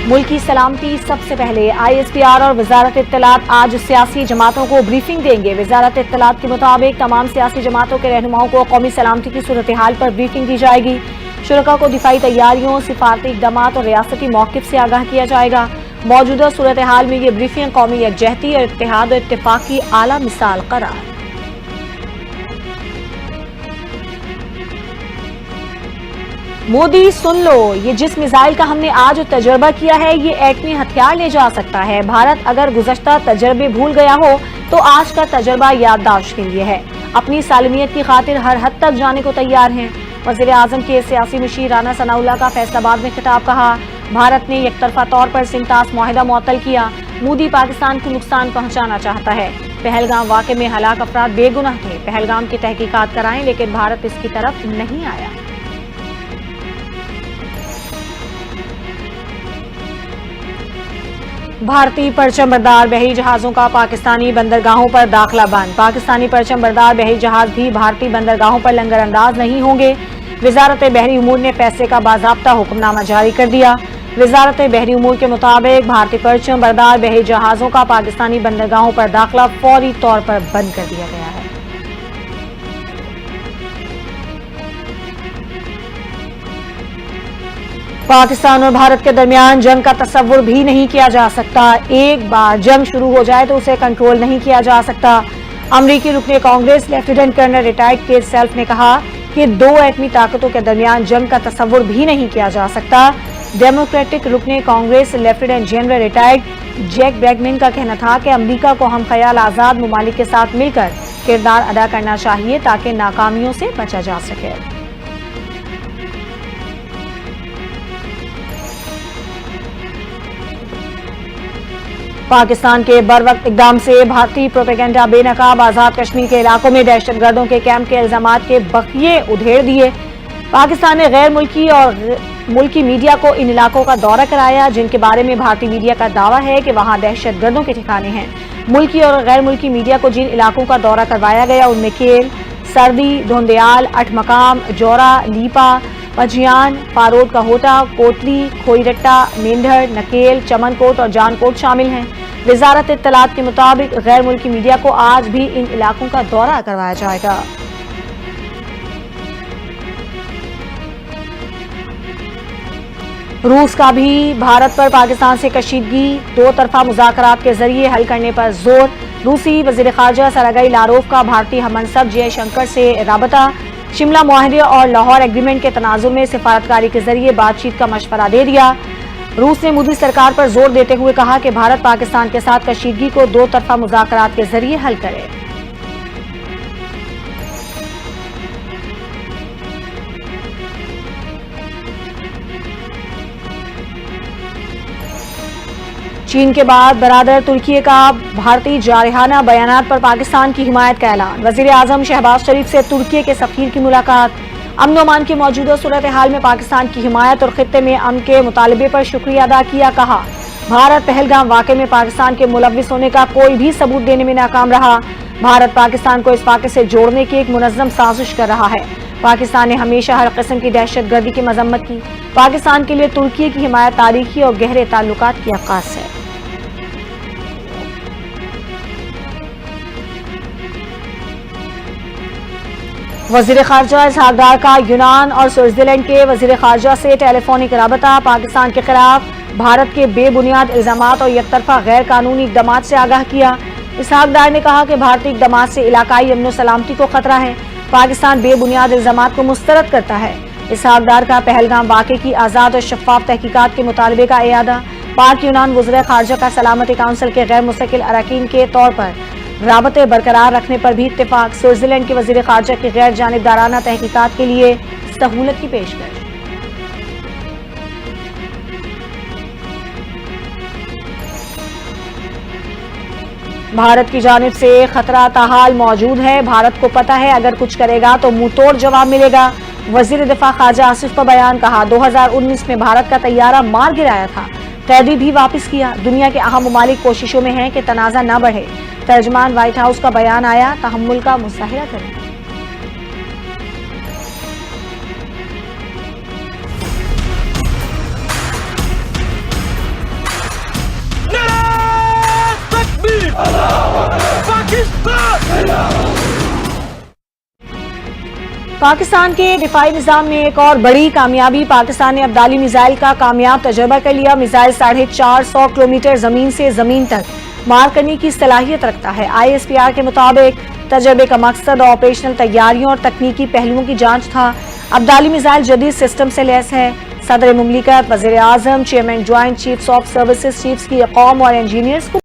ملکی سلامتی سب سے پہلے ISPR اور وزارت اطلاعات آج سیاسی جماعتوں کو بریفنگ دیں گے۔ وزارت اطلاعات کے مطابق تمام سیاسی جماعتوں کے رہنماؤں کو قومی سلامتی کی صورتحال پر بریفنگ دی جائے گی۔ شرکاء کو دفاعی تیاریوں، سفارتی اقدامات اور ریاستی موقف سے آگاہ کیا جائے گا۔ موجودہ صورتحال میں یہ بریفنگ قومی یکجہتی اور اتحاد و اتفاق کی اعلیٰ مثال قرار۔ مودی سن لو، یہ جس میزائل کا ہم نے آج تجربہ کیا ہے یہ ایٹمی ہتھیار لے جا سکتا ہے۔ بھارت اگر گزشتہ تجربے بھول گیا ہو تو آج کا تجربہ یادداشت کے لیے ہے۔ اپنی سالمیت کی خاطر ہر حد تک جانے کو تیار ہیں۔ وزیر اعظم کے سیاسی مشیر رانا ثناء اللہ کا فیصل آباد میں خطاب۔ کہا، بھارت نے یک طرفہ طور پر سنگتاس معاہدہ معطل کیا۔ مودی پاکستان کو نقصان پہنچانا چاہتا ہے۔ پہلگام واقعے میں ہلاک افراد بے گناہ تھے۔ پہلگام کی تحقیقات کرائیں، لیکن بھارت اس کی طرف نہیں آیا۔ بھارتی پرچم بردار بحری جہازوں کا پاکستانی بندرگاہوں پر داخلہ بند۔ پاکستانی پرچم بردار بحری جہاز بھی بھارتی بندرگاہوں پر لنگر انداز نہیں ہوں گے۔ وزارت بحری امور نے فیصلے کا باضابطہ حکم نامہ جاری کر دیا۔ وزارت بحری امور کے مطابق بھارتی پرچم بردار بحری جہازوں کا پاکستانی بندرگاہوں پر داخلہ فوری طور پر بند کر دیا گیا ہے۔ پاکستان اور بھارت کے درمیان جنگ کا تصور بھی نہیں کیا جا سکتا۔ ایک بار جنگ شروع ہو جائے تو اسے کنٹرول نہیں کیا جا سکتا۔ امریکی رکن Congress lieutenant colonel retired Keith Self نے کہا کہ دو ایٹمی طاقتوں کے درمیان جنگ کا تصور بھی نہیں کیا جا سکتا۔ ڈیموکریٹک رکن Congress lieutenant general retired Jack Bergman کا کہنا تھا کہ امریکہ کو ہم خیال آزاد ممالک کے ساتھ مل کر کردار ادا کرنا چاہیے تاکہ ناکامیوں سے بچا جا سکے۔ پاکستان کے بروقت اقدام سے بھارتی پروپیگنڈا بے نقاب آزاد کشمیر کے علاقوں میں دہشت گردوں کے کیمپ کے الزامات کے بقیے ادھیڑ دیے۔ پاکستان نے غیر ملکی اور ملکی میڈیا کو ان علاقوں کا دورہ کرایا جن کے بارے میں بھارتی میڈیا کا دعویٰ ہے کہ وہاں دہشت گردوں کے ٹھکانے ہیں۔ ملکی اور غیر ملکی میڈیا کو جن علاقوں کا دورہ کروایا گیا ان میں کیل، سردی، دھوندیال، اٹھ مقام، جورا، لیپا، پجیان، پاروڈ کا ہوٹا، کوٹلی، کھوئی رٹا، مینڈھر، نکیل، چمن کوٹ اور جان کوٹ شامل ہیں۔ وزارت اطلاعات کے مطابق غیر ملکی میڈیا کو آج بھی ان علاقوں کا دورہ کروایا جائے گا۔ روس کا بھی بھارت پر پاکستان سے کشیدگی دو طرفہ مذاکرات کے ذریعے حل کرنے پر زور۔ روسی وزیر خارجہ سرگئی لاروف کا بھارتی ہم منصب جے شنکر سے رابطہ۔ شملہ معاہدے اور لاہور ایگریمنٹ کے تناظر میں سفارتکاری کے ذریعے بات چیت کا مشورہ دے دیا۔ روس نے مودی سرکار پر زور دیتے ہوئے کہا کہ بھارت پاکستان کے ساتھ کشیدگی کو دو طرفہ مذاکرات کے ذریعے حل کرے۔ چین کے بعد برادر ترکی کا بھارتی جارحانہ بیانات پر پاکستان کی حمایت کا اعلان۔ وزیر اعظم شہباز شریف سے ترکی کے سفیر کی ملاقات۔ امن و امان کی موجودہ صورتحال میں پاکستان کی حمایت اور خطے میں امن کے مطالبے پر شکریہ ادا کیا۔ کہا، بھارت پہلگام واقعے میں پاکستان کے ملوث ہونے کا کوئی بھی ثبوت دینے میں ناکام رہا۔ بھارت پاکستان کو اس واقعے سے جوڑنے کی ایک منظم سازش کر رہا ہے۔ پاکستان نے ہمیشہ ہر قسم کی دہشت گردی کی مذمت کی۔ پاکستان کے لیے ترکی کی حمایت تاریخی اور گہرے تعلقات کی عکاس ہے۔ وزیر خارجہ اسحاق ڈار کا یونان اور سوئٹزرلینڈ کے وزیر خارجہ سے ٹیلی فونک رابطہ۔ پاکستان کے خلاف بھارت کے بے بنیاد الزامات اور یک طرفہ غیر قانونی اقدامات سے آگاہ کیا۔ اسحاق ڈار نے کہا کہ بھارتی اقدامات سے علاقائی امن و سلامتی کو خطرہ ہے۔ پاکستان بے بنیاد الزامات کو مسترد کرتا ہے۔ اسحاق ڈار کا پہلگام واقعے کی آزاد اور شفاف تحقیقات کے مطالبے کا اعادہ۔ پاک یونان وزرائے خارجہ کا سلامتی کونسل کے غیر مستقل اراکین کے طور پر رابطے برقرار رکھنے پر بھی اتفاق۔ سوئٹزرلینڈ کے وزیر خارجہ کی غیر جانبدارانہ تحقیقات کے لیے سہولت کی پیشکش۔ بھارت کی جانب سے خطرہ تاحال موجود ہے۔ بھارت کو پتہ ہے اگر کچھ کرے گا تو منہ توڑ جواب ملے گا۔ وزیر دفاع خارجہ آصف کا بیان۔ کہا، 2019 میں بھارت کا طیارہ مار گرایا تھا، قیدی بھی واپس کیا۔ دنیا کے اہم ممالک کوششوں میں ہیں کہ تنازع نہ بڑھے۔ ترجمان وائٹ ہاؤس کا بیان آیا، تحمل کا مظاہرہ کریں۔ پاکستان کے دفاعی نظام میں ایک اور بڑی کامیابی، پاکستان نے ابدالی میزائل کا کامیاب تجربہ کر لیا۔ میزائل 450 کلومیٹر زمین سے زمین تک مار کرنے کی صلاحیت رکھتا ہے۔ ISPR کے مطابق تجربے کا مقصد آپریشنل تیاریوں اور تکنیکی پہلوؤں کی جانچ تھا۔ ابدالی میزائل جدید سسٹم سے لیس ہے۔ صدر مملکت، وزیر اعظم، chairman joint chiefs of services, chiefs کی قوم اور انجینئرز کو